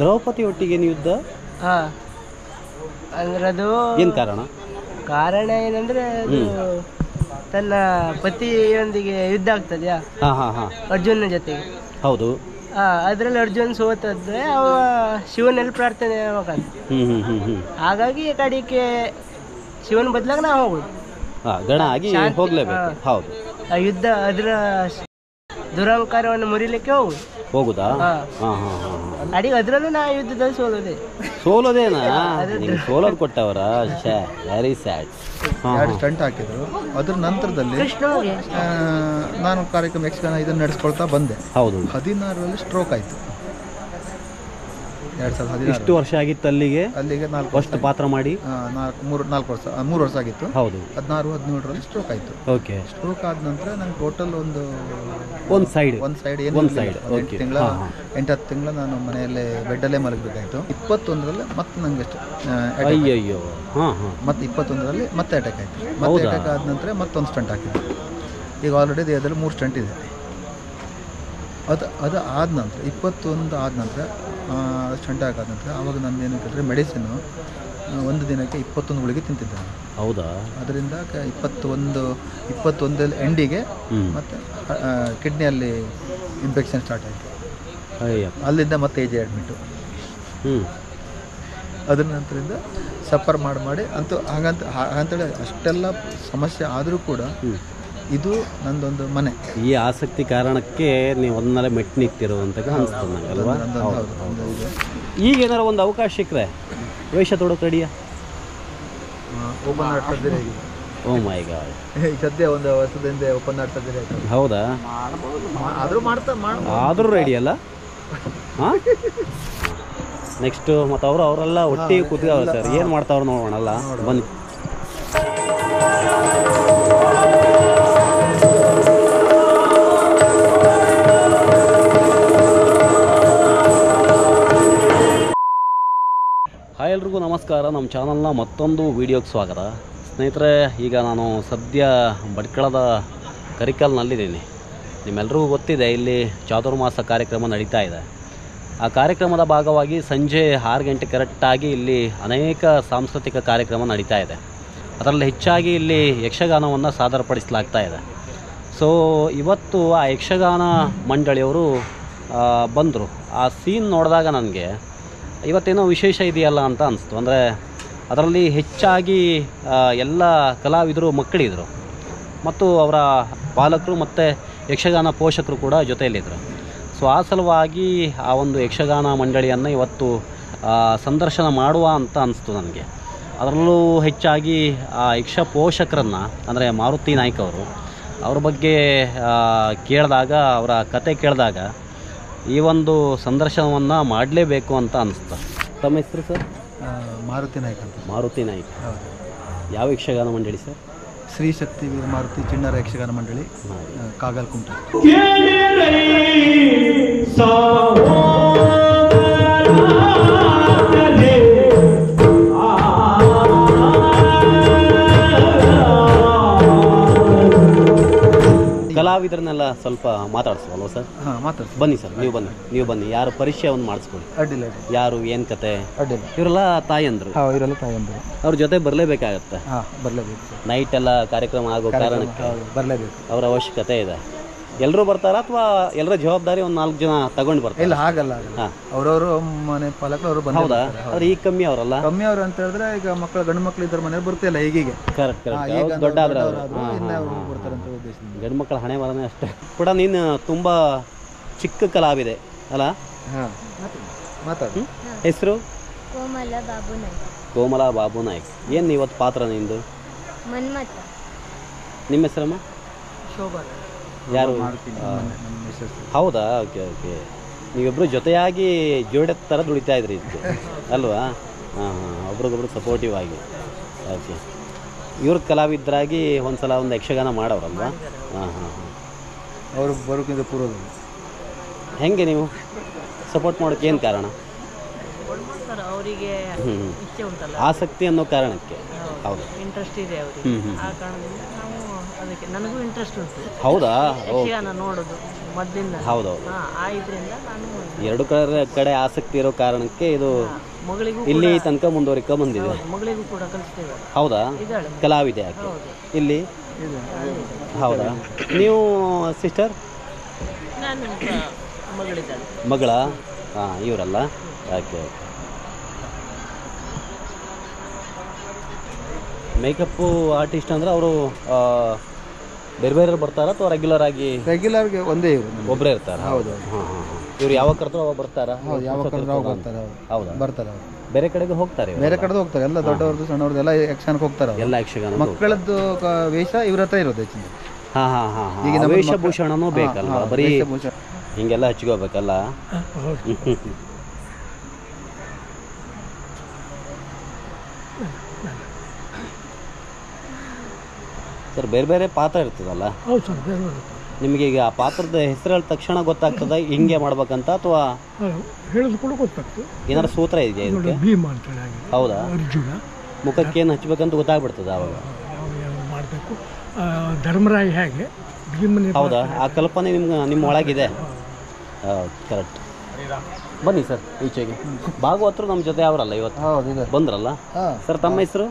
ದ್ರೌಪದಿ ಒಟ್ಟಿಗೆ ಯುದ್ಧ? ಹಾಂ, ಅಂದ್ರೆ ಅದು ಏನು ಕಾರಣ ಏನಂದ್ರೆ ಅದು ತನ್ನ ಪತಿಯೊಂದಿಗೆ ಯುದ್ಧ ಆಗ್ತದ್ಯಾ ಅರ್ಜುನ ಜೊತೆಗೆ. ಹೌದು. ಅದರಲ್ಲಿ ಅರ್ಜುನ್ ಸೋತದ್ರೆ ಅವ ಶಿವನಲ್ಲಿ ಪ್ರಾರ್ಥನೆ ಮಾಡ್ಬೇಕಂತ. ಹಾಗಾಗಿ ಕಡೆಗೆ ಶಿವನ ಬದಲಾಗ ನಾವು ಹೋಗುದು, ಗಣ ಆಗಿ ಹೋಗ್ಲೇಬೇಕು. ಹೌದು, ಆ ಯುದ್ಧ ಅದರ ದುರಹಂಕಾರವನ್ನು ಮುರಿಲಿಕ್ಕೆ ಹೋಗುದಾ? ಅಡಿಗೆ ಅದರಲ್ಲೂ ನಾ ಯುದ್ಧದಲ್ಲಿ ಸೋಲೋದೇನಾ? ಸೋಲೋದು ಕೊಟ್ಟವರ? Very sad. 2 ಸ್ಟಂಟ್ ಹಾಕಿದ್ರು. ಅದ್ರ ನಂತರದಲ್ಲಿ ನಾನು ಕಾರ್ಯಕ್ರಮ ಯಕ್ಷಗಾನ ಇದನ್ನು ನಡೆಸ್ಕೊಳ್ತಾ ಬಂದೆ. ಹೌದು. 16ರಲ್ಲಿ ಸ್ಟ್ರೋಕ್ ಆಯಿತು. 2016. ಎಷ್ಟು ವರ್ಷ ಆಗಿತ್ತು ಅಲ್ಲಿಗೆ? 4 ವರ್ಷ ಪಾತ್ರ ಮಾಡಿ 3 ವರ್ಷ ಆಗಿತ್ತು. ಹೌದು. 16, 17ರಲ್ಲಿ ಸ್ಟ್ರೋಕ್ ಆಯಿತು. ಓಕೆ. ಸ್ಟ್ರೋಕ್ ಆದ ನಂತರ ನಂಗೆ ಟೋಟಲ್ ಒಂದು ಸೈಡ್ 8 ತಿಂಗಳ ನಾನು ಮನೆಯಲ್ಲೇ ಬೆಡ್ಡಲ್ಲೇ ಮಲಗಬೇಕಾಯಿತು. 21ರಲ್ಲಿ ಮತ್ತೆ ನನಗೆ ಅಯ್ಯಯ್ಯೋ. ಮತ್ತೆ 21ರಲ್ಲಿ ಮತ್ತೆ ಅಟ್ಯಾಕ್ ಆಯಿತು. ಮತ್ತೆ ಅಟ್ಯಾಕ್ ಆದ ನಂತರ ಮತ್ತೊಂದು ಸ್ಟಂಟ್ ಹಾಕಿದ್ದು. ಈಗ ಆಲ್ರೆಡಿ ದೇಹದಲ್ಲಿ 3 ಸ್ಟಂಟ್ ಇದೆ. ಅದು ಆದ ನಂತರ 21 ಆದ ನಂತರ ಸ್ಟಂಟ್ ಆದ ನಂತರ ಆವಾಗ ನಾನು ಏನು ಕೇಳಿದ್ರೆ ಮೆಡಿಸಿನು ಒಂದು ದಿನಕ್ಕೆ 21 ಗುಳಿಗೆ ತಿಂತಿದ್ದೆ. ಹೌದಾ? ಅದರಿಂದ 21 ಎಂಡಿಗೆ ಮತ್ತು ಕಿಡ್ನಿಯಲ್ಲಿ ಇನ್ಫೆಕ್ಷನ್ ಸ್ಟಾರ್ಟ್ ಆಯಿತು. ಅಲ್ಲಿಂದ ಮತ್ತೆ AJ ಅಡ್ಮಿಟ್ಟು. ಅದ್ರ ನಂತರದಿಂದ ಸಫರ್ ಮಾಡಿ ಅಂತೂ ಹಾಗಂತೇಳಿ ಅಷ್ಟೆಲ್ಲ ಸಮಸ್ಯೆ ಆದರೂ ಕೂಡ ಇದು ನಂದೊಂದು ಮನೆ. ಈ ಆಸಕ್ತಿ ಕಾರಣಕ್ಕೆ ನೀವು ಒಂದಲ್ಲೇ ಮೆಟ್ಟು ನಿಂತಿರೋ ಅಂತ ಅನಿಸ್ತದೆ ನನಗಲ್ವಾ? ಈಗ ಏನಾರು ಒಂದು ಅವಕಾಶ ಸಿಕ್ಕರೆ ವೇಷ ತೊಡೋಕೆ ರೆಡಿಯಾ? ಓಪನ್ ಆರ್ಟ್ ಸರ್ಜರಿ ಆಗಿದೆ. ಓ ಮೈ ಗಾಡ್. ಸದ್ಯ ಒಂದು ವರ್ಷದಿಂದ ಓಪನ್ ಆರ್ಟ್ ಸರ್ಜರಿ ಆಯ್ತು. ಹೌದಾ? ಆದರೂ ರೆಡಿ ಅಲ್ಲ? ಹಾಂ, ನೆಕ್ಸ್ಟು ಮತ್ತು ಅವರೆಲ್ಲ ಒಟ್ಟಿಗೆ ಕೂತಿದಾವೆ ಸರ್. ಏನು ಮಾಡ್ತಾವ್ರು ನೋಡೋಣಲ್ಲ, ಬನ್ನಿ. ಹಾಯ್, ಎಲ್ರಿಗೂ ನಮಸ್ಕಾರ. ನಮ್ಮ ಚಾನಲ್ನ ಮತ್ತೊಂದು ವೀಡಿಯೋಗೆ ಸ್ವಾಗತ. ಸ್ನೇಹಿತರೆ, ಈಗ ನಾನು ಸದ್ಯ ಭಟ್ಕಳದ ಕರಿಕಲ್ನಲ್ಲಿದ್ದೀನಿ. ನಿಮ್ಮೆಲ್ರಿಗೂ ಗೊತ್ತಿದೆ, ಇಲ್ಲಿ ಚಾತುರ್ಮಾಸ ಕಾರ್ಯಕ್ರಮ ನಡೀತಾ ಇದೆ. ಆ ಕಾರ್ಯಕ್ರಮದ ಭಾಗವಾಗಿ ಸಂಜೆ 6 ಗಂಟೆ ಕರೆಕ್ಟಾಗಿ ಇಲ್ಲಿ ಅನೇಕ ಸಾಂಸ್ಕೃತಿಕ ಕಾರ್ಯಕ್ರಮ ನಡೀತಾ ಇದೆ. ಅದರಲ್ಲಿ ಹೆಚ್ಚಾಗಿ ಇಲ್ಲಿ ಯಕ್ಷಗಾನವನ್ನು ಸಾದರಪಡಿಸಲಾಗ್ತಾ ಇದೆ. ಸೊ ಇವತ್ತು ಆ ಯಕ್ಷಗಾನ ಮಂಡಳಿಯವರು ಬಂದರು. ಆ ಸೀನ್ ನೋಡಿದಾಗ ನನಗೆ ಇವತ್ತೇನೋ ವಿಶೇಷ ಇದೆಯಲ್ಲ ಅಂತ ಅನಿಸ್ತು. ಅಂದರೆ ಅದರಲ್ಲಿ ಹೆಚ್ಚಾಗಿ ಎಲ್ಲ ಕಲಾವಿದರು ಮಕ್ಕಳಿದ್ರು ಮತ್ತು ಅವರ ಪಾಲಕರು ಮತ್ತು ಯಕ್ಷಗಾನ ಪೋಷಕರು ಕೂಡ ಜೊತೆಯಲ್ಲಿದ್ದರು. ಸೊ ಆ ಸಲುವಾಗಿ ಆ ಒಂದು ಯಕ್ಷಗಾನ ಮಂಡಳಿಯನ್ನು ಇವತ್ತು ಸಂದರ್ಶನ ಮಾಡುವ ಅಂತ ಅನಿಸ್ತು ನನಗೆ. ಅದರಲ್ಲೂ ಹೆಚ್ಚಾಗಿ ಆ ಯಕ್ಷ ಪೋಷಕರನ್ನು, ಅಂದರೆ ಮಾರುತಿ ನಾಯ್ಕ ಅವ್ರ ಬಗ್ಗೆ ಕೇಳಿದಾಗ, ಅವರ ಕತೆ ಕೇಳಿದಾಗ ಈ ಒಂದು ಸಂದರ್ಶನವನ್ನು ಮಾಡಲೇಬೇಕು ಅಂತ ಅನಿಸ್ತು. ತಮ್ಮ ಹೆಸರು ಸರ್? ಮಾರುತಿ ನಾಯ್ಕ ಅಂತ. ಮಾರುತಿ ನಾಯ್ಕ. ಯಾವ ಯಕ್ಷಗಾನ ಮಂಡಳಿ ಸರ್? ಶ್ರೀ ಶಕ್ತಿ ವೀರ ಮಾರುತಿ ಚಿಣ್ಣರ ಯಕ್ಷಗಾನ ಮಂಡಳಿ, ಕಾಗಲ್ ಕುಮಟಾ. ಕಲಾವಿದರನ್ನೆಲ್ಲ ಸ್ವಲ್ಪ ಮಾತಾಡಿಸ್ವಲ್ವ ಸರ್? ಹಾಂ, ಮಾತಾಡ್ಸಿ. ಬನ್ನಿ ಸರ್, ನೀವು ಬನ್ನಿ. ಯಾರು ಪರಿಚಯವನ್ನು ಮಾಡಿಸ್ಕೊಳ್ಳಿ. ಅಡ್ಡಿಲ್ಲ. ಯಾರು, ಏನು ಕತೆ? ಅಡ್ಡಿಲ್ಲ. ಇವರೆಲ್ಲ ತಾಯಂದರು. ಇವರೆಲ್ಲ ತಾಯಂದರು. ಅವ್ರ ಜೊತೆ ಬರಲೇಬೇಕಾಗತ್ತೆ. ಹಾಂ, ಬರಲೇಬೇಕು. ನೈಟ್ ಎಲ್ಲ ಕಾರ್ಯಕ್ರಮ ಆಗೋ ಕಾರಣಕ್ಕೆ ಬರಲೇಬೇಕು. ಅವರ ಅವಶ್ಯಕತೆ ಇದೆ. ಎಲ್ಲರೂ ಬರ್ತಾರಾ ಅಥವಾ ಎಲ್ಲರ ಜವಾಬ್ದಾರಿ ಒಂದು 4 ಜನ ತಗೊಂಡು ಬರ್ತಾರೆ? ಇಲ್ಲ, ಹಾಗಲ್ಲ. ಅವರವರು ಮನೆ ಪಾಲಕರು ಅವರು ಬಂದ. ಹೌದಾ? ಆದ್ರೆ ಈಗ ಕಮ್ಮಿ ಅವರಲ್ಲ? ಕಮ್ಮಿ ಅವರು ಅಂತ ಹೇಳಿದ್ರೆ ಈಗ ಮಕ್ಕಳು, ಗಂಡು ಮಕ್ಕಳು ಇದ್ರ ಮನೆ ಬರ್ತಿಲ್ಲ ಈಗೀಗ. ಕರೆಕ್ಟ್. ದೊಡ್ಡ ಆದ್ರೆ ಬರ್ತಾರೆ ಅಂತ ಉದ್ದೇಶ. ಗಂಡು ಮಕ್ಕಳ ಹಣೆ ಬರನೇ ಅಷ್ಟೇ ಕೂಡ. ನೀನು ತುಂಬ ಚಿಕ್ಕ ಕಲಾವಿದೆ ಅಲ್ಲ? ಹಾಂ, ಮಾತಾಡಿ. ಹೆಸರು? ಕೋಮಲ ಬಾಬು ನಾಯ್ಕ್. ಏನು ಇವತ್ತು ಪಾತ್ರ ನಿಂದು? ಮನ್ಮಥ. ನಿಮ್ಮ ಹೆಸರಮ್ಮ? ಶೋಭಾ. ಯಾರು? ಹೌದಾ? ಓಕೆ. ನೀವಿಬ್ಬರು ಜೊತೆಯಾಗಿ ಜೋಡಿ ಥರ ದುಡಿತಾ ಇದ್ರಿ ಇದಕ್ಕೆ ಅಲ್ವಾ? ಹಾಂ, ಒಬ್ರಿಗೊಬ್ರು ಸಪೋರ್ಟಿವ್ ಆಗಿ. ಓಕೆ. ಇವ್ರ ಕಲಾವಿದರಾಗಿ ಒಂದ್ಸಲ ಒಂದು ಯಕ್ಷಗಾನ ಮಾಡೋರಲ್ವಾ? ಹಾಂ. ಅವರು ಬರೋಕ್ಕಿಂತ ಪೂರ್ವದಲ್ಲಿ ಹೆಂಗೆ ನೀವು ಸಪೋರ್ಟ್ ಮಾಡೋಕ್ಕೆ ಏನು ಕಾರಣ? ಅವರಿಗೆ ಇಚ್ಛೆ ಉಂಟಲ್ಲ, ಆಸಕ್ತಿ ಅನ್ನೋ ಕಾರಣಕ್ಕೆ. ಹೌದು, ಇಂಟ್ರೆಸ್ಟ್ ಇದೆ ಅವರಿಗೆ. ಆ ಕಾರಣದಿಂದ ನಾವು ಅದಕ್ಕೆ, ನನಗೂ ಇಂಟ್ರೆಸ್ಟ್ ಉಂಟು. ಹೌದಾ? ಯಕ್ಷಗಾನ ನೋಡೋದು, ಮೊದಲಿಂದ ಹೌದೌದು. ಆ ಇದರಿಂದ ನಾನು ಎರಡು ಕಡೆ ಆಸಕ್ತಿ ಇರೋ ಕಾರಣಕ್ಕೆ ಇದು ಮಗಳಿಗೂ ಇಲ್ಲಿ ತನಕ ಮುಂದುವರಿಕ ಬಂದಿದೆ. ಮಗಳಿಗೂ ಕೂಡ ಕಲಿಸ್ತೇವೆ. ಹೌದಾ? ಇದ್ದಾಳೆ. ಕಲಾವಿದೆ ಯಾಕೆ ಇಲ್ಲಿ? ಹೌದಾ? ನೀವು ಸಿಸ್ಟರ್? ನಾನು ಮಗಳಿದ್ದಾಳೆ. ಮಗಳ? ಹಾಂ, ಇವರಲ್ಲ? ಓಕೆ. ಮೇಕಪ್ಪು ಆರ್ಟಿಸ್ಟ್ ಅಂದರೆ ಅವರು ಬೇರೆ ಬೇರೆ ಬರ್ತಾರಾ ಅಥವಾ ರೆಗ್ಯುಲರ್ ಒಂದೇ ಇವರು ಒಬ್ಬರೇ ಇರ್ತಾರೆ? ಹೌದು. ಹಾಂ ಹಾಂ ಹಾಂ. ಇವ್ರು ಯಾವಾಗ ಕರೆದ್ರು ಅವಾಗ ಬರ್ತಾರಾ? ಹೌದು, ಯಾವಾಗ ಬರ್ತಾರೆ. ಹೌದಾ? ಬರ್ತಾರೆ ಅವರು. ಬೇರೆ ಕಡೆಗೆ ಹೋಗ್ತಾರೆ? ಬೇರೆ ಕಡೆ ಹೋಗ್ತಾರೆ. ಎಲ್ಲ ದೊಡ್ಡವ್ರದ್ದು ಸಣ್ಣವ್ರದ್ದು ಎಲ್ಲ ಯಕ್ಷಗಾನಕ್ಕೆ ಹೋಗ್ತಾರೆ. ಎಲ್ಲ ಯಕ್ಷಗಾನ ಮಕ್ಕಳದ್ದು ವೇಷ ಇವ್ರ ಹತ್ರ ಇರೋದು ಹೆಚ್ಚಿನ. ಹಾಂ ಹಾಂ ಹಾಂ ಹಾಂ. ಈಗ ವೇಷಭೂಷಣನೂ ಬೇಕಲ್ಲ, ಬರೀ ಹಿಂಗೆಲ್ಲ ಹಚ್ಕೋಬೇಕಲ್ಲ. ಸರ್, ಬೇರೆ ಬೇರೆ ಪಾತ್ರ ಇರ್ತದಲ್ಲ? ಹೌದು ಸರ್, ಬೇರೆ ನಿಮಗೆ ಈಗ ಆ ಪಾತ್ರದ ಹೆಸರು ಹೇಳಿದ ತಕ್ಷಣ ಗೊತ್ತಾಗ್ತದ ಹಿಂಗೆ ಮಾಡ್ಬೇಕಂತ, ಅಥವಾ ಹೇಳಿದ್ರು ಕೂಡ ಗೊತ್ತಾಗ್ತದೆ? ಏನಾದ್ರು ಸೂತ್ರ ಇದೆಯಾ ಇದಕ್ಕೆ? ಭೀಮ ಅಂತೇಳಿ ಹಾಗೆ ಹೌದಾ? ಅರ್ಜುನ ಮುಖಕ್ಕೆ ಏನು ಹಚ್ಬೇಕಂತ ಗೊತ್ತಾಗ್ಬಿಡ್ತದೆ ಅವಾಗ? ಯಾವ ಮಾಡಬೇಕು, ಧರ್ಮರಾಯ ಹೇಗೆ ಭೀಮನ. ಹೌದಾ? ಆ ಕಲ್ಪನೆ ನಿಮ್ಮ ಒಳಗಿದೆ? ಕರೆಕ್ಟ್. ಬನ್ನಿ ಸರ್ ಈಚೆಗೆ. ಭಾಗವತರು ನಮ್ಮ ಜೊತೆ ಅವರಲ್ಲ ಇವತ್ತು ಬಂದ್ರಲ್ಲ ಸರ್? ತಮ್ಮ ಹೆಸರು?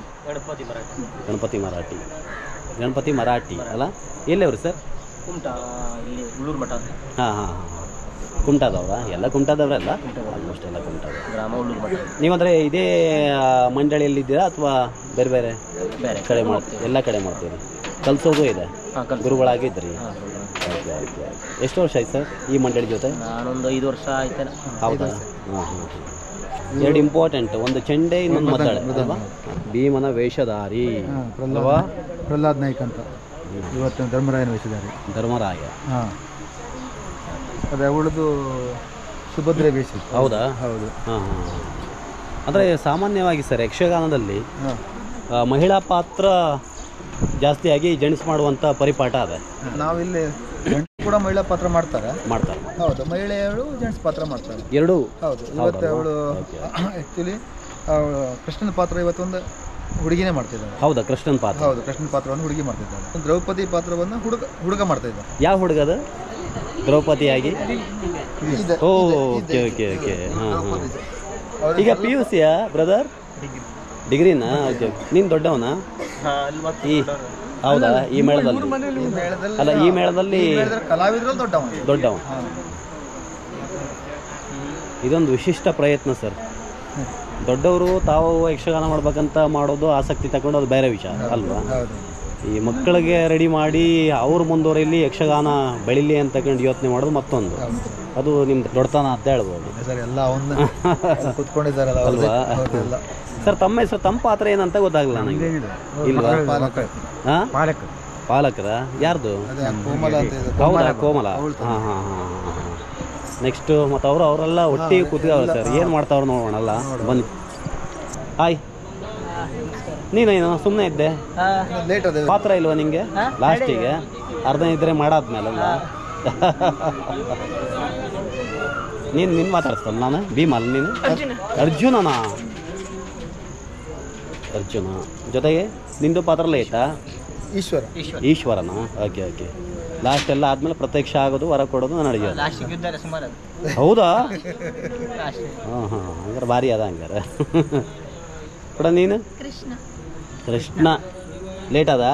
ಗಣಪತಿ ಮರಾಠಿ ಅಲ್ಲ? ಎಲ್ಲಿಯವರು ಸರ್? ಹಾಂ ಹಾಂ ಹಾಂ. ಕುಮಟಾದವ್ರ? ಎಲ್ಲ ಕುಮಟಾದವ್ರಲ್ಲ? ಆಲ್ಮೋಸ್ಟ್ ಎಲ್ಲ ಕುಮಟಾದವ್ರು. ನೀವಂದರೆ ಇದೇ ಮಂಡಳಿಯಲ್ಲಿದ್ದೀರಾ ಅಥವಾ ಬೇರೆ ಬೇರೆ ಕಡೆ ಮಾಡ್ತೀರಿ? ಎಲ್ಲ ಕಡೆ ಮಾಡ್ತೀರಿ? ಕಲಿಸೋದು ಇದೆ? ಗುರುಗಳಾಗಿದ್ರಿ? Okay okay. ಎಷ್ಟು ವರ್ಷ ಆಯ್ತು ಸರ್ ಈ ಮಂಡಳಿ ಜೊತೆ? ನಾನೊಂದು 5 ವರ್ಷ ಆಯ್ತು. ಹೌದಾ? ಹಾಂ ಹಾಂ. ಎರಡು ಇಂಪಾರ್ಟೆಂಟ್, ಒಂದು ಚೆಂಡೆ, ಇನ್ನೊಂದು ಮದ್ದಳೆ ಅಲ್ವಾ? ಭೀಮನ ವೇಷಧಾರಿ ಅಲ್ವಾ? ಪ್ರಹ್ಲಾದ್ ನಾಯ್ಕ್ ಅಂತ ಇವತ್ತು ಧರ್ಮರಾಯನ ವೇಷಧಾರಿ. ಧರ್ಮರಾಯ. ಹಾಂ, ಅದೇ ಅವಳದು ಸುಭದ್ರೆ ವೇಷ. ಹೌದಾ? ಹೌದು. ಹಾಂ ಹಾಂ. ಅಂದರೆ ಸಾಮಾನ್ಯವಾಗಿ ಸರ್ ಯಕ್ಷಗಾನದಲ್ಲಿ ಮಹಿಳಾ ಪಾತ್ರ ಜಾಸ್ತಿಯಾಗಿ ಜೆಂಟ್ಸ್ ಮಾಡುವಂಥ ಪರಿಪಾಠ ಅದೇ. ನಾವಿಲ್ಲಿ ಗಂಡು ಕೂಡ ಮಹಿಳಾ ಪಾತ್ರ ಮಾಡ್ತಾರೆ. ಹೌದು, ಮಹಿಳೆಯರು ಜೆಂಟ್ಸ್ ಪಾತ್ರ ಮಾಡ್ತಾರೆ ಎರಡೂ. ಹೌದು. ಇವತ್ತು ಅವಳು ಆ್ಯಕ್ಚುಲಿ ಕೃಷ್ಣನ ಪಾತ್ರ ಇವತ್ತೊಂದು ಹುಡುಗಿನೇ ಮಾಡ್ತಿದ್ದಾಳೆ. ಹೌದಾ? ಕೃಷ್ಣನ್ ಪಾತ್ರ? ಹೌದು, ಕೃಷ್ಣನ ಪಾತ್ರವನ್ನು ಹುಡುಗಿ ಮಾಡ್ತಿದ್ದಾಳೆ. ದ್ರೌಪದಿ ಪಾತ್ರವನ್ನು ಹುಡುಗ ಮಾಡ್ತಾ ಇದ್ದ. ಯಾವ ಹುಡುಗದ? ದ್ರೌಪದಿಯಾಗಿ? Okay okay okay. ಹಾಂ ಹಾಂ. ಈಗ PUC ಬ್ರದರ್? ಡಿಗ್ರಿನಾ? ಓಕೆ. ನೀನು ದೊಡ್ಡವನಾ? ಹೌದಾ? ಈ ಮೇಳದಲ್ಲಿ ಅಲ್ಲ, ಈ ಮೇಳದಲ್ಲಿ ಕಲಾವಿದ್ರಲ್ಲಿ ದೊಡ್ಡವ. ಇದೊಂದು ವಿಶಿಷ್ಟ ಪ್ರಯತ್ನ ಸರ್. ದೊಡ್ಡವರು ತಾವು ಯಕ್ಷಗಾನ ಮಾಡ್ಬೇಕಂತ ಮಾಡೋದು, ಆಸಕ್ತಿ ತಗೊಂಡು ಅದು ಬೇರೆ ವಿಚಾರ ಅಲ್ವಾ? ಈ ಮಕ್ಕಳಿಗೆ ರೆಡಿ ಮಾಡಿ ಅವ್ರ ಮುಂದುವರಿಲಿ ಯಕ್ಷಗಾನ ಬೆಳಿಲಿ ಅಂತ ತಗೊಂಡು ಯೋಚನೆ ಮಾಡೋದು ಮತ್ತೊಂದು. ಅದು ನಿಮ್ದು ದೊಡ್ಡತನ ಅಂತ ಹೇಳ್ಬೋದು ಅಲ್ವಾ? ಸರ್, ತಮ್ಮ ಹೆಸರು, ತಮ್ಮ ಪಾತ್ರ ಏನಂತ ಗೊತ್ತಾಗಲ್ಲ ನನಗೆ. ಇಲ್ವಾ? ಹಾಂ, ಪಾಲಕರ? ಯಾರ್ದು? ಹೌದಾ? ಕೋಮಲ. ಹಾಂ ಹಾಂ ಹಾಂ ಹಾಂ. ನೆಕ್ಸ್ಟು ಮತ್ತು ಅವರೆಲ್ಲ ಒಟ್ಟಿಗೆ ಕೂತಿದವ್ರು ಸರ್. ಏನು ಮಾಡ್ತಾವ್ರು ನೋಡೋಣಲ್ಲ, ಬನ್ನಿ. ಹಾಯ್. ನೀನೇನು ಸುಮ್ಮನೆ ಇದ್ದೆ? ಪಾತ್ರ ಇಲ್ವಾ ನಿಂಗೆ ಲಾಸ್ಟಿಗೆ? ಅರ್ಧ ಇದ್ರೆ ಮಾಡಾದ್ಮೇಲಲ್ಲ. ನೀನು ಮಾತಾಡ್ತಾನ? ನಾನು ಭೀಮಲ್ಲ, ನೀನು ಅರ್ಜುನನಾ? ಅರ್ಜುನ ಜೊತೆಗೆ ನಿಂದು ಪಾತ್ರಲ್ಲ ಐತಾ? ಈಶ್ವರನ? Okay okay. ಲಾಸ್ಟ್ ಎಲ್ಲ ಆದ್ಮೇಲೆ ಪ್ರತ್ಯಕ್ಷ ಆಗೋದು, ವರ ಕೊಡೋದು ನಡೆಯೋದು. ಹೌದಾ? ಹಾಂ ಹಾಂ. ಹಂಗಾರೆ ಭಾರಿ ಅದ ಹಂಗಾರೆ. ಕೂಡ ನೀನು? ಕೃಷ್ಣ. ಲೇಟ್ ಅದ?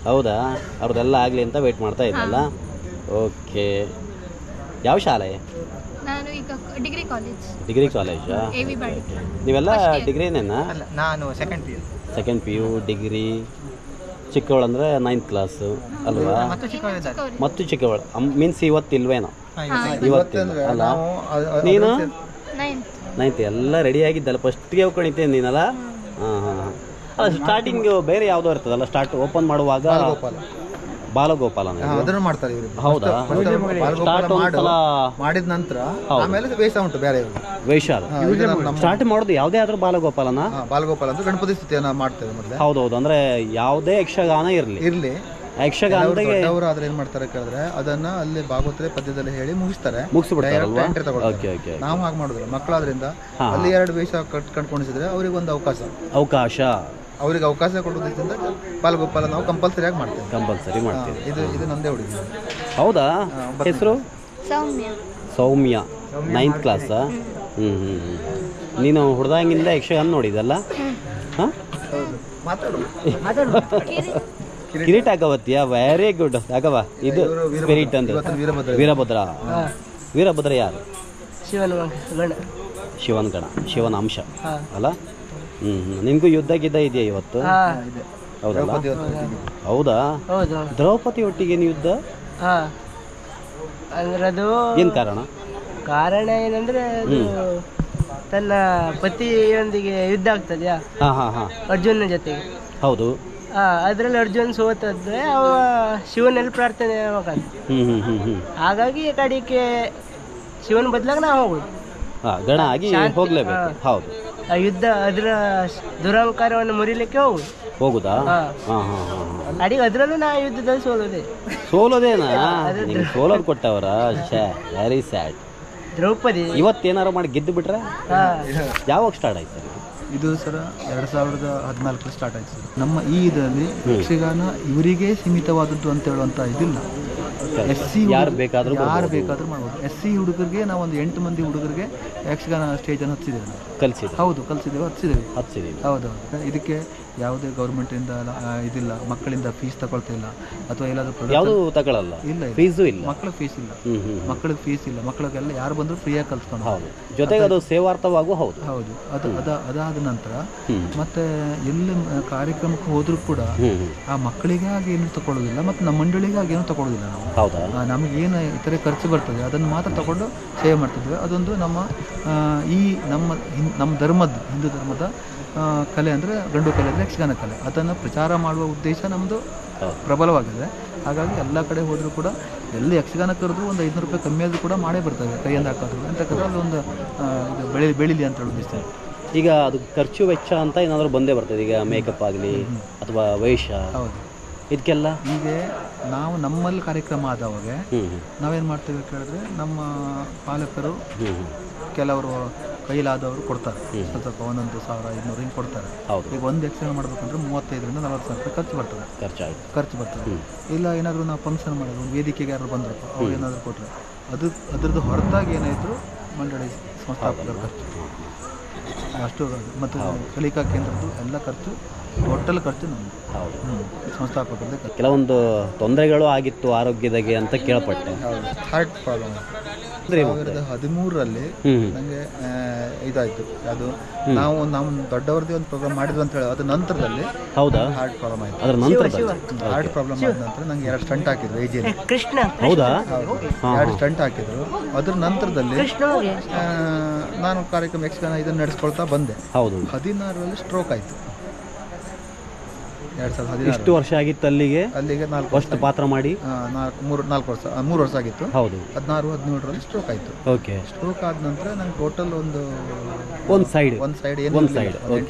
ಹೌದಾ? ಅವ್ರದ್ದೆಲ್ಲ ಆಗಲಿ ಅಂತ ವೆಯ್ಟ್ ಮಾಡ್ತಾ ಇದ್ದಲ್ಲ? ಓಕೆ. ಯಾವ ಶಾಲೆ? ಡಿಗ್ರಿ ಕಾಲೇಜಾ? ನೀವೆಲ್ಲ ಡಿಗ್ರಿನೇನಾ? ನಾನು ಸೆಕೆಂಡ್ PU. ಡಿಗ್ರಿ ಚಿಕ್ಕವಳಂದ್ರೆ 9th ಕ್ಲಾಸು ಅಲ್ವಾ? ಮತ್ತು ಚಿಕ್ಕವಳು ಮೀನ್ಸ್ ಇವತ್ತು ಇಲ್ವೇನೋ? ಇವತ್ತಿಲ್ಲ ಅಲ್ಲ? ನೀನು 9th. ಎಲ್ಲ ರೆಡಿ ಆಗಿದ್ದಲ್ಲ, ಫಸ್ಟ್ಗೆ ಕಣಿತೇನೆ ನೀನಲ್ಲ? ಹಾಂ ಹಾಂ. ಅಲ್ಲ, ಸ್ಟಾರ್ಟಿಂಗ್ ಬೇರೆ ಯಾವುದೋ ಇರ್ತದಲ್ಲ, ಸ್ಟಾರ್ಟ್ ಓಪನ್ ಮಾಡುವಾಗ ಬಾಲಗೋಪಾಲ ಮಾಡ್ತಾರೆ. ಹೌದಾ? ಮಾಡಿದ ನಂತರ ಆಮೇಲೆ ವೇಷ ಉಂಟು, ಬೇರೆ ವೇಷ ಸ್ಟಾರ್ಟ್ ಮಾಡೋದು ಯಾವುದೇ ಆದ್ರೂ ಬಾಲಗೋಪಾಲನ? ಬಾಲಗೋಪಾಲ ಅಂತ ಗಣಪತಿ ಸ್ತುತಿಯನ್ನ ಮಾಡ್ತೇವೆ ಮೊದಲೇ. ಹೌದೌದು. ಅಂದ್ರೆ ಯಾವುದೇ ಯಕ್ಷಗಾನ ಇರ್ಲಿ ಯಕ್ಷಗಾನದಾಗೆ ಅವರು ಆದ್ರೆ ಏನ್ ಮಾಡ್ತಾರೆ ಕೇಳಿದ್ರೆ ಅದನ್ನ ಅಲ್ಲಿ ಭಾಗವತರೆ ಪದ್ಯದಲ್ಲಿ ಹೇಳಿ ಮುಗಿಸ್ತಾರೆ, ಮುಗಿಸ್ಬಿಡ್ತಾರೆ. ನಾವು ಹಾಗೆ ಮಾಡೋದಿಲ್ಲ. ಮಕ್ಕಳಾದ್ರಿಂದ ಅಲ್ಲಿ 2 ವೇಷ ಕಟ್ಕೊಂಡಿಸಿದ್ರೆ ಅವ್ರಿಗೆ ಒಂದು ಅವಕಾಶ. ಅವ್ರಿಗೆ ಅವಕಾಶ ಕೊಡೋದ್ರಿಂದ ಬಾಲಗೋಪಾಲ ನಾವು ಕಂಪಲ್ಸರಿಯಾಗಿ ಮಾಡ್ತೇವೆ. ಕಂಪಲ್ಸರಿ ಮಾಡ್ತೀವಿ. ಇದು ನಂದೇ ಹುಡುಗಿ. ಹೌದಾ? ಹೆಸರು ಸೌಮ್ಯ. ಸೌಮ್ಯ, 9th ಕ್ಲಾಸಾ? ನೀನು ಹುಡ್ದಾಗಿಂದ ಯಕ್ಷಗಾನ ನೋಡಿದಲ್ಲ? ಹಾಂ, ಕಿರೀಟ ಆಗವತ್ತೀಯ? Very good ಆಗವ. ಇದು ಸ್ಪಿರಿಟ್ ಅಂದ್ರೆ ವೀರಭದ್ರ. ವೀರಭದ್ರ ಯಾರು? ಶಿವನ ಗಣ, ಶಿವನ ಅಂಶ ಅಲ್ಲ? ನಿನಗೂ ಯುದ್ಧ ಗಿದ್ದ ಇದೆಯಾ ಇವತ್ತು? ಹೌದಲ್ಲ? ಹೌದಾ? ದ್ರೌಪದಿ ಒಟ್ಟಿಗೆ ಯುದ್ಧ ಅಂದ್ರೆ ಅದು ಏನು ಕಾರಣ? ಕಾರಣ ಏನಂದ್ರೆ ಅದು ತನ್ನ ಪತಿಯೊಂದಿಗೆ ಯುದ್ಧ ಆಗ್ತದ್ಯಾ ಅರ್ಜುನ ಜೊತೆಗೆ. ಹೌದು. ಅದ್ರಲ್ಲಿ ಅರ್ಜುನ್ ಸೋತದ್ರೆ ಅವ ಶಿವನಲ್ಲಿ ಪ್ರಾರ್ಥನೆ ಹಾಗಾಗಿ ಕಡೆಗೆ ಶಿವನ ಬದಲಾಗ ನಾವು ಹೋಗುದು, ಗಣ ಆಗಿ ಹೋಗ್ಲೇಬೇಕು. ಹೌದು. ಆ ಯುದ್ಧ ಅದ್ರ ದುರಹಂಕಾರವನ್ನು ಮುರಿಲಿಕ್ಕೆ ಹೋಗುದಾ? ಅಡಿಗೆ ಅದ್ರಲ್ಲೂ ನಾ ಯುದ್ಧದಲ್ಲಿ ಸೋಲೋದೇನಾ? ಸೋಲೋದು ಕೊಟ್ಟವರ? Very sad. ದ್ರೌಪದಿ ಇವತ್ತೇನಾರು ಮಾಡಿ ಗೆದ್ದು ಬಿಟ್ರೆ? ಯಾವಾಗ ಸ್ಟಾರ್ಟ್ ಆಯ್ತು ಸರ್ ಇದು? ಸರ 2014 ಸ್ಟಾರ್ಟ್ ಆಯ್ತು ಸರ್. ನಮ್ಮ ಈ ಇದರಲ್ಲಿ ಯಕ್ಷಗಾನ ಇವರಿಗೆ ಸೀಮಿತವಾದದ್ದು ಅಂತ ಹೇಳುವಂತ ಇದಿಲ್ಲ. SC ಯಾರು ಬೇಕಾದ್ರೂ ಮಾಡ್ಬೋದು. SC ಹುಡುಗರಿಗೆ ನಾವು ಒಂದು 8 ಮಂದಿ ಹುಡುಗರಿಗೆ ಯಕ್ಷಗಾನ ಸ್ಟೇಜನ್ನು ಹಚ್ಚಿದ್ದೇವೆ. ಕಲಿಸಿದ್ದೇವೆ. ಹೌದು. ಇದಕ್ಕೆ ಯಾವುದೇ ಗೌರ್ಮೆಂಟಿಂದ ಇದಿಲ್ಲ, ಮಕ್ಕಳಿಂದ ಫೀಸ್ ತಗೊಳ್ತಾ ಇಲ್ಲ ಅಥವಾ ಎಲ್ಲಾದ್ರೂ ಯಾವುದು ತಗೊಳ್ಳಲ್ಲ. ಇಲ್ಲ, ಫೀಸು ಇಲ್ಲ. ಮಕ್ಕಳಿಗೆ ಫೀಸ್ ಇಲ್ಲ. ಮಕ್ಕಳಿಗೆಲ್ಲ ಯಾರು ಬಂದರೂ ಫ್ರೀಯಾಗಿ ಕಲ್ತ್ಕೊಂಡು. ಹೌದು. ಜೊತೆಗೆ ಅದು ಸೇವಾರ್ಥವಾಗೂ ಹೌದು. ಅದಾದ ನಂತರ ಮತ್ತೆ ಎಲ್ಲಿ ಕಾರ್ಯಕ್ರಮಕ್ಕೆ ಹೋದ್ರೂ ಕೂಡ ಆ ಮಕ್ಕಳಿಗೆ ಹಾಗೆ ಏನು ತಗೊಳ್ಳೋದಿಲ್ಲ, ಮತ್ತು ನಮ್ಮ ಮಂಡಳಿಗೆ ಹಾಗೆ ಏನು ತಗೊಳ್ಳೋದಿಲ್ಲ. ನಾವು ನಮಗೇನು ಇತರೆ ಖರ್ಚು ಬರ್ತದೆ ಅದನ್ನು ಮಾತ್ರ ತಗೊಂಡು ಸೇವೆ ಮಾಡ್ತಿದ್ವಿ. ಅದೊಂದು ನಮ್ಮ ಧರ್ಮದ, ಹಿಂದೂ ಧರ್ಮದ ಕಲೆ ಅಂದರೆ ಗಂಡು ಕಲೆ ಅಂದರೆ ಯಕ್ಷಗಾನ ಕಲೆ. ಅದನ್ನು ಪ್ರಚಾರ ಮಾಡುವ ಉದ್ದೇಶ ನಮ್ಮದು ಪ್ರಬಲವಾಗಿದೆ. ಹಾಗಾಗಿ ಎಲ್ಲ ಕಡೆ ಹೋದರೂ ಕೂಡ ಎಲ್ಲಿ ಯಕ್ಷಗಾನ ಕರೆದು ಒಂದು 500 ರೂಪಾಯಿ ಕಮ್ಮಿ ಆದರೂ ಕೂಡ ಮಾಡೇ ಬರ್ತವೆ, ಕೈಯಿಂದ ಹಾಕೋದು ಅಂತಕ್ಕಂಥ ಅಲ್ಲೊಂದು ಇದು ಬೆಳೀಲಿ ಅಂತ ಹೇಳೋದು ಇಷ್ಟ. ಈಗ ಅದು ಖರ್ಚು ವೆಚ್ಚ ಅಂತ ಏನಾದರೂ ಬಂದೇ ಬರ್ತದೆ. ಈಗ ಮೇಕಪ್ ಆಗಲಿ ಅಥವಾ ವೇಷ, ಹೌದು, ಇದಕ್ಕೆಲ್ಲ ಈಗ ನಾವು ನಮ್ಮಲ್ಲಿ ಕಾರ್ಯಕ್ರಮ ಆದವಾಗ ನಾವೇನು ಮಾಡ್ತೇವೆ ಕೇಳಿದ್ರೆ, ನಮ್ಮ ಪಾಲಕರು ಕೆಲವರು ಕೈಲಾದವರು ಕೊಡ್ತಾರೆ, ಸ್ವಲ್ಪ 1,000-1,500 ಹಿಂಗೆ ಕೊಡ್ತಾರೆ. ಈಗ ಒಂದು ಯಕ್ಷಗಾನ ಮಾಡ್ಬೇಕಂದ್ರೆ 35,000 ರಿಂದ 40,000 ರೂಪಾಯಿ ಖರ್ಚು ಬರ್ತದೆ. ಇಲ್ಲ ಏನಾದರೂ ನಾವು ಫಂಕ್ಷನ್ ಮಾಡೋದು, ಒಂದು ವೇದಿಕೆಗೆ ಯಾರು ಬಂದ್ರು ಅವ್ರು ಏನಾದರೂ ಕೊಟ್ಟರೆ ಅದ್ರದ್ದು ಹೊರತಾಗಿ ಏನಾಯಿತು ಮಂಡಳಿ ಸಂಸ್ಥಾಪಕರ ಖರ್ಚು ಅಷ್ಟು, ಮತ್ತು ಕಲಿಕಾ ಕೇಂದ್ರದ್ದು ಎಲ್ಲ ಖರ್ಚು, ಟೋಟಲ್ ಖರ್ಚು ನಮ್ಮದು. ಸಂಸ್ಥಾಪಕರದ್ದು. ಕೆಲವೊಂದು ತೊಂದರೆಗಳು ಆಗಿತ್ತು ಆರೋಗ್ಯದಾಗೆ ಅಂತ ಕೇಳ್ಪಟ್ಟೆ. ಹಾರ್ಟ್ ಪ್ರಾಬ್ಲಮ್ 2013ರಲ್ಲಿ ನನಗೆ ಇದಾಯಿತು. ಅದು ನಾವು ದೊಡ್ಡವರದೇ ಒಂದು ಪ್ರೋಗ್ರಾಮ್ ಮಾಡಿದ್ವಿ ಅಂತ ಹೇಳಿ ಅದ್ರ ನಂತರದಲ್ಲಿ ಹಾರ್ಟ್ ಪ್ರಾಬ್ಲಮ್ ಆಯಿತು. ಹಾರ್ಟ್ ಪ್ರಾಬ್ಲಮ್ ಆದ ನಂತರ ನಂಗೆ 2 ಸ್ಟಂಟ್ ಹಾಕಿದ್ರು ಏಜಿಯಲ್ಲಿ. ಹೌದಾ? 2 ಸ್ಟಂಟ್ ಹಾಕಿದ್ರು. ಅದ್ರ ನಂತರದಲ್ಲಿ ನಾನು ಕಾರ್ಯಕ್ರಮ ಯಕ್ಷಗಾನ ಇದನ್ನು ನಡೆಸ್ಕೊಳ್ತಾ ಬಂದೆ. 16ರಲ್ಲಿ ಸ್ಟ್ರೋಕ್ ಆಯಿತು. 2016. ಎಷ್ಟು ವರ್ಷ ಆಗಿತ್ತು ಅಲ್ಲಿಗೆ? 4 ವರ್ಷ ಪಾತ್ರ ಮಾಡಿ 3 ವರ್ಷ ಆಗಿತ್ತು. ಹೌದು. 16-17ರಲ್ಲಿ ಸ್ಟ್ರೋಕ್ ಆಯಿತು. ಓಕೆ. ಸ್ಟ್ರೋಕ್ ಆದ ನಂತರ ನಂಗೆ ಟೋಟಲ್ ಒಂದು ಸೈಡ್ 8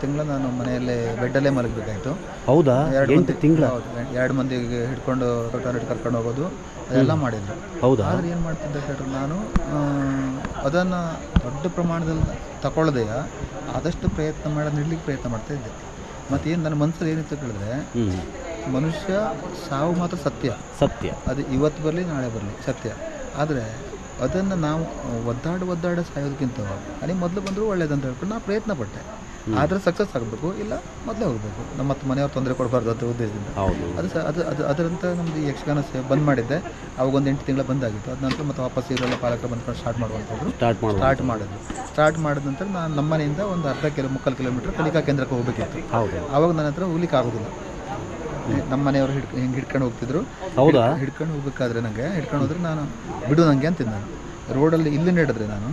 ತಿಂಗಳು ನಾನು ಮನೆಯಲ್ಲೇ ಬೆಡ್ಡಲ್ಲೇ ಮಲಗಬೇಕಾಯ್ತು. ಹೌದಾ? 8 ತಿಂಗಳು? 2 ಮಂದಿಗೆ ಹಿಡ್ಕೊಂಡು ಟಾಯ್ಲೆಟ್ ಕರ್ಕೊಂಡು ಹೋಗೋದು ಅದೆಲ್ಲ ಮಾಡಿದ್ರು. ಹೌದಾ? ಆದರೆ ಏನು ಮಾಡ್ತಿದ್ದೆ ಹೇಳಿದ್ರೆ, ನಾನು ಅದನ್ನು ದೊಡ್ಡ ಪ್ರಮಾಣದಲ್ಲಿ ತಗೊಳ್ಳದೆಯ ಆದಷ್ಟು ನೀಡಲಿಕ್ಕೆ ಪ್ರಯತ್ನ ಮಾಡ್ತಾ ಇದ್ದೆ. ಮತ್ತೇನು ನನ್ನ ಮನಸ್ಸಲ್ಲಿ ಏನಿತ್ತು ಕೇಳಿದ್ರೆ, ಮನುಷ್ಯ ಸಾವು ಮಾತ್ರ ಸತ್ಯ, ಅದು ಇವತ್ತು ಬರಲಿ ನಾಳೆ ಬರಲಿ ಸತ್ಯ. ಆದರೆ ಅದನ್ನು ನಾವು ಒದ್ದಾಡ ಸಾಯೋದಕ್ಕಿಂತ ಅಲ್ಲಿ ಮೊದಲು ಬಂದರೂ ಒಳ್ಳೇದಂತ ಹೇಳ್ಕೊಂಡು ನಾನು ಪ್ರಯತ್ನ ಪಟ್ಟೆ. ಆದರೆ ಸಕ್ಸಸ್ ಆಗಬೇಕು, ಇಲ್ಲ ಮೊದಲೇ ಹೋಗಬೇಕು, ನಮ್ಮ ಮತ್ತು ಮನೆಯವ್ರು ತೊಂದರೆ ಕೊಡಬಾರ್ದು ಅಂತ ಉದ್ದೇಶದಿಂದ. ಅದರಂತ ನಮ್ಮದು ಈ ಯಕ್ಷಗಾನ ಬಂದ್ ಮಾಡಿದ್ದೆ. ಅವಾಗ ಒಂದು 8 ತಿಂಗಳ ಬಂದಾಗಿತ್ತು. ಅದ ನಂತರ ಮತ್ತೆ ವಾಪಸ್ ಇರೋಲ್ಲ ಪಾಲಕರು ಬಂದ್ಕೊಂಡು ಸ್ಟಾರ್ಟ್ ಮಾಡುವಂಥದ್ದು ಸ್ಟಾರ್ಟ್ ಮಾಡಿದ ನಂತರ ನಾನು ನಮ್ಮ ಮನೆಯಿಂದ ಒಂದು 3/4 ಕಿಲೋಮೀಟರ್ ಕಲಿಕಾ ಕೇಂದ್ರಕ್ಕೆ ಹೋಗಬೇಕಿತ್ತು. ಆವಾಗ ನನ್ನ ಹತ್ರ ಹೋಗ್ಲಿಕ್ಕೆ ಆಗೋದಿಲ್ಲ. ನಮ್ಮ ಮನೆಯವರು ಹಿಂಗೆ ಹಿಡ್ಕೊಂಡು ಹೋಗ್ತಿದ್ರು. ಹಿಡ್ಕೊಂಡು ಹೋಗ್ಬೇಕಾದ್ರೆ ನನಗೆ ಹಿಡ್ಕೊಂಡು ಹೋದ್ರೆ ನಾನು ಬಿಡು ನನಗೆ ಅಂತಿದ್ದೆ. ನಾನು ರೋಡಲ್ಲಿ ಇಲ್ಲಿ ನಡೆದ್ರೆ ನಾನು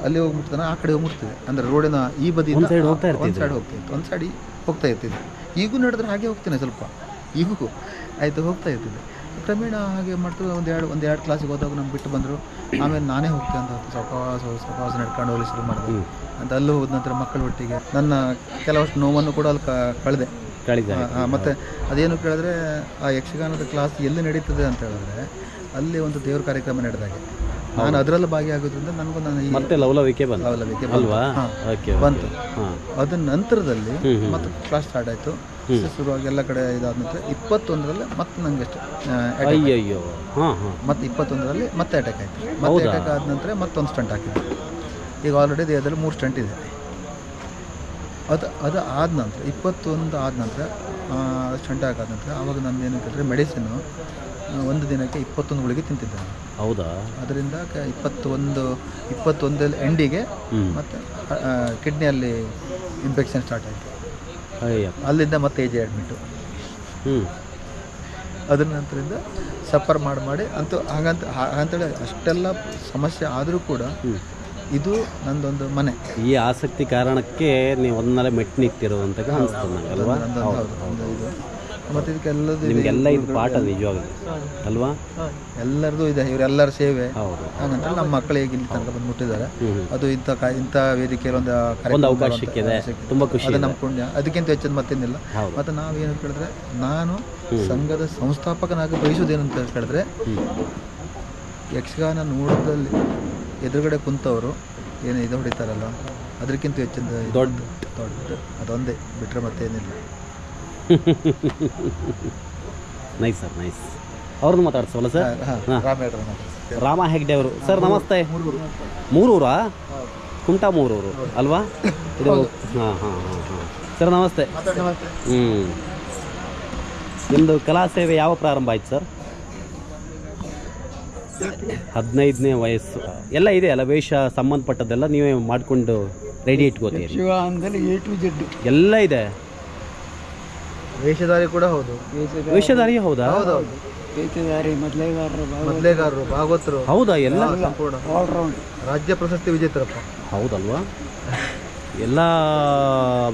ಅಲ್ಲಿ ಹೋಗ್ಬಿಡ್ತಾನೆ, ಆ ಕಡೆ ಹೋಗ್ಬಿಡ್ತಿದ್ದೆ. ಅಂದರೆ ರೋಡಿನ ಈ ಬದಿ ಒಂದು ಸೈಡ್ ಹೋಗ್ತಾ ಇರ್ತಿದ್ದೆ. ಈಗೂ ನಡೆದ್ರೆ ಹಾಗೆ ಹೋಗ್ತೇನೆ, ಸ್ವಲ್ಪ ಈಗೂ ಆಯಿತು ಹೋಗ್ತಾ ಇರ್ತಿದ್ದೆ. ಕ್ರಮೇಣ ಹಾಗೆ ಮಾಡ್ತಿದ್ದೆ. ಒಂದು ಎರಡು ಕ್ಲಾಸಿಗೆ ಹೋದಾಗ ನಮ್ಗೆ ಬಿಟ್ಟು ಬಂದರು. ಆಮೇಲೆ ನಾನೇ ಹೋಗ್ತೇನೆ ಅಂತ ಸ್ವಪಾಸ ನಡ್ಕೊಂಡು ಹೋಗಲಿ ಶುರು ಮಾಡಿದೆ. ಅಂತ ಅಲ್ಲೂ ಹೋದ ನಂತರ ಮಕ್ಕಳ ಒಟ್ಟಿಗೆ ನನ್ನ ಕೆಲವಷ್ಟು ನೋವನ್ನು ಕೂಡ ಅಲ್ಲಿ ಕಳೆದೆ. ಮತ್ತು ಅದೇನು ಕೇಳಿದ್ರೆ, ಆ ಯಕ್ಷಗಾನದ ಕ್ಲಾಸ್ ಎಲ್ಲಿ ನಡೀತದೆ ಅಂತ ಹೇಳಿದ್ರೆ, ಅಲ್ಲಿ ಒಂದು ದೇವ್ರ ಕಾರ್ಯಕ್ರಮ ನಡೆದಾಗೆ ನಾನು ಅದರಲ್ಲಿ ಭಾಗಿಯಾಗೋದ್ರಿಂದ ನನಗೂ ನಾನು ಮತ್ತೆ ಲವಲವಿಕೆ ಬಂತು ಅಲ್ವಾ? ಬಂತು. ಅದ ನಂತರದಲ್ಲಿ ಮತ್ತೆ ಕ್ಲಾಸ್ ಸ್ಟಾರ್ಟ್ ಆಯಿತು. ಶುರುವಾಗಿ ಎಲ್ಲ ಕಡೆ ಇದಾದ ನಂತರ 21ರಲ್ಲಿ ಮತ್ತೆ ನನಗೆ ಅಷ್ಟು ಅಯ್ಯಯ್ಯೋ ಮತ್ತೆ 21ರಲ್ಲಿ ಮತ್ತೆ ಅಟ್ಯಾಕ್ ಆಯಿತು. ಮತ್ತೆ ಅಟ್ಯಾಕ್ ಆದ ನಂತರ ಮತ್ತೊಂದು ಸ್ಟಂಟ್ ಹಾಕಿದ್ದೆ. ಈಗ ಆಲ್ರೆಡಿ ದೇಹದಲ್ಲಿ 3 ಸ್ಟಂಟ್ ಇದೆ. ಅದು ಆದ ನಂತರ 21 ಆದ ನಂತರ ಸ್ಟಂಟ್ ಹಾಕಾದ ನಂತರ ಆವಾಗ ನಾನು ಏನು ಕೇಳಿದ್ರೆ ಮೆಡಿಸಿನ್ನು ಒಂದು ದಿನಕ್ಕೆ 21 ಗುಳಿಗೆ ತಿಂತಿದ್ದೆ ನಾನು. ಹೌದಾ? ಅದರಿಂದ 21 ಎಂಡಿಗೆ ಮತ್ತು ಕಿಡ್ನಿಯಲ್ಲಿ ಇನ್ಫೆಕ್ಷನ್ ಸ್ಟಾರ್ಟ್ ಆಯಿತು. ಅಲ್ಲಿಂದ ಮತ್ತೆ AJ ಅಡ್ಮಿಟ್ಟು. ಅದ್ರ ನಂತರದಿಂದ ಸಫರ್ ಮಾಡಿ ಅಂತೂ ಹಾಗಂತೇಳಿ ಅಷ್ಟೆಲ್ಲ ಸಮಸ್ಯೆ ಆದರೂ ಕೂಡ ಇದು ನಂದೊಂದು ಮನೆ. ಈ ಆಸಕ್ತಿ ಕಾರಣಕ್ಕೆ ನೀವು ಒಂದಲ್ಲೇ ಮೆಟ್ಟು ನಿಂತಿರೋ ಅಂತ ಅನಿಸ್ತದೆ ನನಗೆ ಅಲ್ವಾ? ಮತ್ತು ಇದಕ್ಕೆಲ್ಲದು ನಿಮಗೆಲ್ಲ ಇದು ಪಾಠ ನಿಜವಾಗ್ಲೂ ಅಲ್ವಾ? ಎಲ್ಲರದು ಇದೆ, ಇವರೆಲ್ಲರ ಸೇವೆ. ಹೌದು. ಹಾಗಂತ ನಮ್ಮ ಮಕ್ಕಳಿಗೆ ಇಲ್ಲಿ ತನಕ ಬಂದು ಮುಟ್ಟಿದ್ದಾರೆ. ಅದು ಇಂಥ ವೇದಿಕೆಯಲ್ಲಿ ಒಂದು ಅವಕಾಶ ಸಿಕ್ಕಿದೆ, ತುಂಬ ಖುಷಿ. ಅದು ನಮ್ಮ ಪುಣ್ಯ, ಅದಕ್ಕಿಂತ ಹೆಚ್ಚಿನ ಮತ್ತೇನಿಲ್ಲ. ಮತ್ತು ನಾವೇನು ಕೇಳಿದ್ರೆ, ನಾನು ಸಂಘದ ಸಂಸ್ಥಾಪಕನಾಗಿ ಬಯಸೋದೇನು ಅಂತ ಕೇಳಿದ್ರೆ, ಯಕ್ಷಗಾನ ನೋಡೋದಲ್ಲಿ ಎದುರುಗಡೆ ಕುಂತವರು ಏನು ಇದು ಹೊಡಿತಾರಲ್ಲ, ಅದಕ್ಕಿಂತ ಹೆಚ್ಚಿನ ದೊಡ್ಡ ಅದೊಂದೇ ಬಿಟ್ಟರೆ ಮತ್ತೇನಿಲ್ಲ. Nice sir, nice. ಅವ್ರದ್ದು ಮಾತಾಡ್ಸೋಲ್ಲ ಸರ್? ರಾಮ ಹೆಗ್ಡೆ ಅವರು. ಸರ್ ನಮಸ್ತೆ. ಮೂರೂರಾ? ಕುಮಟಾ ಮೂರೂರು ಅಲ್ವಾ ಇದು? ಸರ್ ನಮಸ್ತೆ. ನಿಮ್ಮದು ಕಲಾ ಸೇವೆ ಯಾವ ಪ್ರಾರಂಭ ಆಯ್ತು ಸರ್? 15ನೇ ವಯಸ್ಸು ಎಲ್ಲ ಇದೆ ಅಲ್ಲ, ವೇಷ ಸಂಬಂಧಪಟ್ಟದ್ದೆಲ್ಲ ನೀವೇ ಮಾಡಿಕೊಂಡು ರೆಡಿ ಇಟ್ಕೋತೀರಿ? ಎಲ್ಲ ಇದೆ. ವೇಷಧಾರಿ ಕೂಡ ಹೌದು. ವೇಷಧಾರಿ ಹೌದಾ? ಮೊದಲೇಗಾರರು, ಭಾಗವತರು. ಹೌದಾ? ಎಲ್ಲ ರಾಜ್ಯ ಪ್ರಶಸ್ತಿ ವಿಜೇತರಪ್ಪ. ಹೌದಲ್ವಾ? ಎಲ್ಲ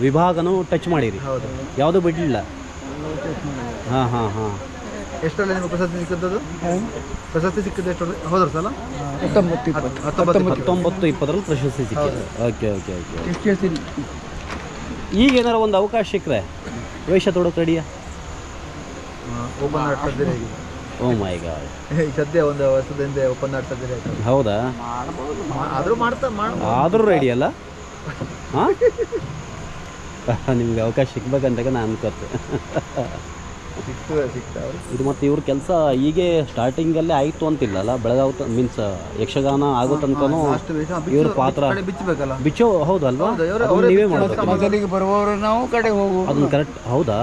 ವಿಭಾಗನೂ ಟಚ್ ಮಾಡಿರಿ? ಹೌದು. ಯಾವುದೂ ಬಿಡಲಿಲ್ಲ? ಹಾಂ. ಎಷ್ಟರಲ್ಲಿ ನಿಮಗೆ ಪ್ರಶಸ್ತಿ ಸಿಕ್ಕಿದ್ದು? ಪ್ರಶಸ್ತಿ ಸಿಕ್ಕಿದ್ದು ಎಷ್ಟು? ಹೋದ್ರ ಸಲ 19-20ರಲ್ಲಿ ಪ್ರಶಸ್ತಿ ಸಿಕ್ಕಿದೆ. ಓಕೆ. ಈಗ ಏನಾರು ಒಂದು ಅವಕಾಶ ಸಿಕ್ಕರೆ ವೇಷ ತೊಡೋಕೆ ರೆಡಿಯಾ? ಓಪನ್ ಆರ್ಟ್ ಸರ್ಜರಿ ಆಗಿದೆ. ಓ ಮೈ ಗಾಡ್. ಈಗ ಸದ್ಯ ಒಂದು ವರ್ಷದಿಂದ ಓಪನ್ ಆರ್ಟ್ ಸರ್ಜರಿ ಆಯ್ತು. ಹೌದಾ? ಆದರೂ ರೆಡಿ ಅಲ್ಲ? ಹಾಂ, ನಿಮ್ಗೆ ಅವಕಾಶ ಸಿಗ್ಬೇಕಂತಾಗ ನಾನು ಅನ್ಕೋತೆ. ಇದು ಮತ್ತು ಇವ್ರ ಕೆಲಸ ಹೀಗೆ ಸ್ಟಾರ್ಟಿಂಗಲ್ಲೇ ಆಯಿತು ಅಂತಿಲ್ಲಲ್ಲ, ಬೆಳಗಾವ್ ಮೀನ್ಸ್ ಯಕ್ಷಗಾನ ಆಗೋ ತನಕನೂ ಇವ್ರ ಪಾತ್ರ ಬಿಚ್ಚೋ. ಹೌದಲ್ವಾ? ನೀವೇ ಮಾಡೋದು ಬರುವವರು ನಾವು ಕಡೆ ಹೋಗು. ಅದನ್ನ ಕರೆಕ್ಟ್. ಹೌದಾ?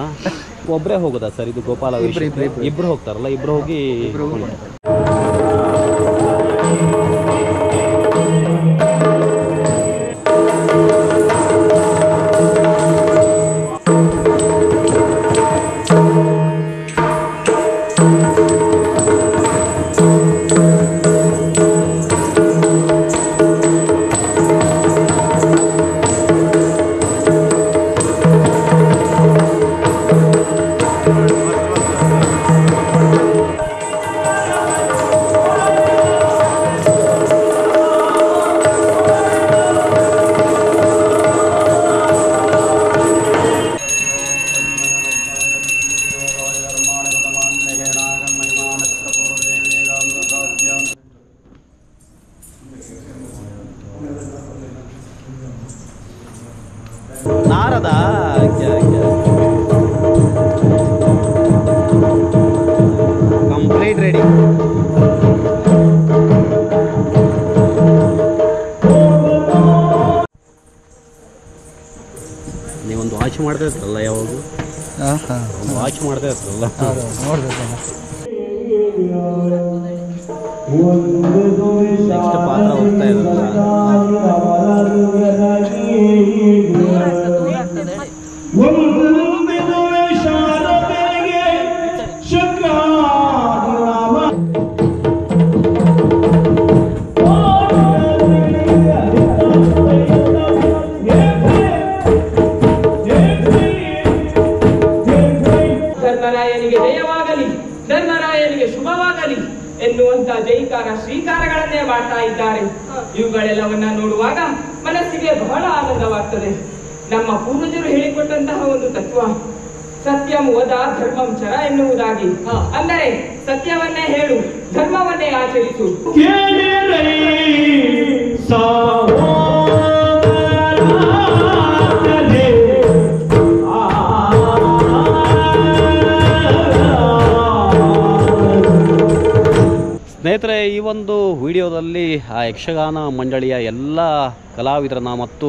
ಒಬ್ಬರೇ ಹೋಗೋದಾ ಸರ್ ಇದು? ಗೋಪಾಲ ಇಬ್ಬರು ಹೋಗ್ತಾರಲ್ಲ? ಇಬ್ಬರು ಹೋಗಿ ನಾರದ ಕಂಪ್ಲೀಟ್ ರೆಡಿ. ನೀವೊಂದು ವಾಚ್ ಮಾಡ್ತಾ ಇರ್ತಾರಲ್ಲ ಯಾವಾಗೂ? ಒಂದು ವಾಚ್ ಮಾಡ್ತಾ ಇರ್ತಾರಲ್ಲ, ನೆಕ್ಸ್ಟ್ ಪಾತ್ರ ಹೋಗ್ತಾ ಇರಲ್ಲ. ಧರ್ಮರಾಯನಿಗೆ ಜಯವಾಗಲಿ, ಧರ್ಮರಾಯನಿಗೆ ಶುಭವಾಗಲಿ ಎನ್ನುವಂತ ಜೈಕಾರ ಶ್ರೀಕಾರಗಳನ್ನೇ ಮಾಡ್ತಾ ಇದ್ದಾರೆ. ಇವುಗಳೆಲ್ಲವನ್ನ ನೋಡುವಾಗ ಮನಸ್ಸಿಗೆ ಬಹಳ ಆನಂದವಾಗ್ತದೆ. ನಮ್ಮ ಪೂರ್ವಜರು ಹೇಳಿಕೊಟ್ಟಂತಹ ಒಂದು ತತ್ವ, ಸತ್ಯಂ ವದ ಧರ್ಮಂ ಚರ ಎನ್ನುವುದಾಗಿ. ಅಂದರೆ ಸತ್ಯವನ್ನೇ ಹೇಳು, ಧರ್ಮವನ್ನೇ ಆಚರಿಸು. ಸ್ನೇಹಿತರೆ, ಈ ಒಂದು ವಿಡಿಯೋದಲ್ಲಿ ಆ ಯಕ್ಷಗಾನ ಮಂಡಳಿಯ ಎಲ್ಲ ಕಲಾವಿದರನ್ನು ಮತ್ತು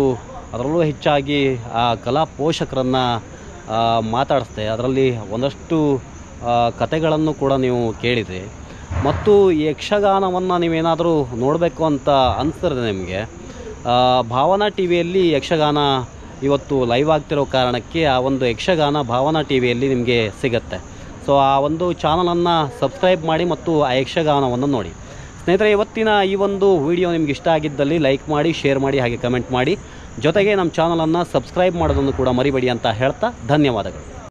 ಅದರಲ್ಲೂ ಹೆಚ್ಚಾಗಿ ಆ ಕಲಾ ಪೋಷಕರನ್ನು ಮಾತಾಡಿಸ್ದೆ. ಅದರಲ್ಲಿ ಒಂದಷ್ಟು ಕತೆಗಳನ್ನು ಕೂಡ ನೀವು ಕೇಳಿದ್ರಿ. ಮತ್ತು ಈ ಯಕ್ಷಗಾನವನ್ನು ನೀವೇನಾದರೂ ನೋಡಬೇಕು ಅಂತ ಅನಿಸ್ತದೆ ನಿಮಗೆ, ಭಾವನಾ ಟಿ ವಿಯಲ್ಲಿ ಯಕ್ಷಗಾನ ಇವತ್ತು ಲೈವ್ ಆಗ್ತಿರೋ ಕಾರಣಕ್ಕೆ ಆ ಒಂದು ಯಕ್ಷಗಾನ ಭಾವನಾ ಟಿ ವಿಯಲ್ಲಿ ನಿಮಗೆ ಸಿಗುತ್ತೆ. ಸೊ ಆ ಒಂದು ಚಾನಲನ್ನು ಸಬ್ಸ್ಕ್ರೈಬ್ ಮಾಡಿ ಮತ್ತು ಆ ಯಕ್ಷಗಾನವನ್ನು ನೋಡಿ. ಸ್ನೇಹಿತರೆ, ಇವತ್ತಿನ ಈ ಒಂದು ವಿಡಿಯೋ ನಿಮ್ಗೆ ಇಷ್ಟ ಆಗಿದ್ದಲ್ಲಿ ಲೈಕ್ ಮಾಡಿ, ಶೇರ್ ಮಾಡಿ, ಹಾಗೆ ಕಮೆಂಟ್ ಮಾಡಿ. ಜೊತೆಗೆ ನಮ್ಮ ಚಾನಲನ್ನು ಸಬ್ಸ್ಕ್ರೈಬ್ ಮಾಡೋದನ್ನು ಕೂಡ ಮರಿಬೇಡಿ ಅಂತ ಹೇಳ್ತಾ ಧನ್ಯವಾದಗಳು.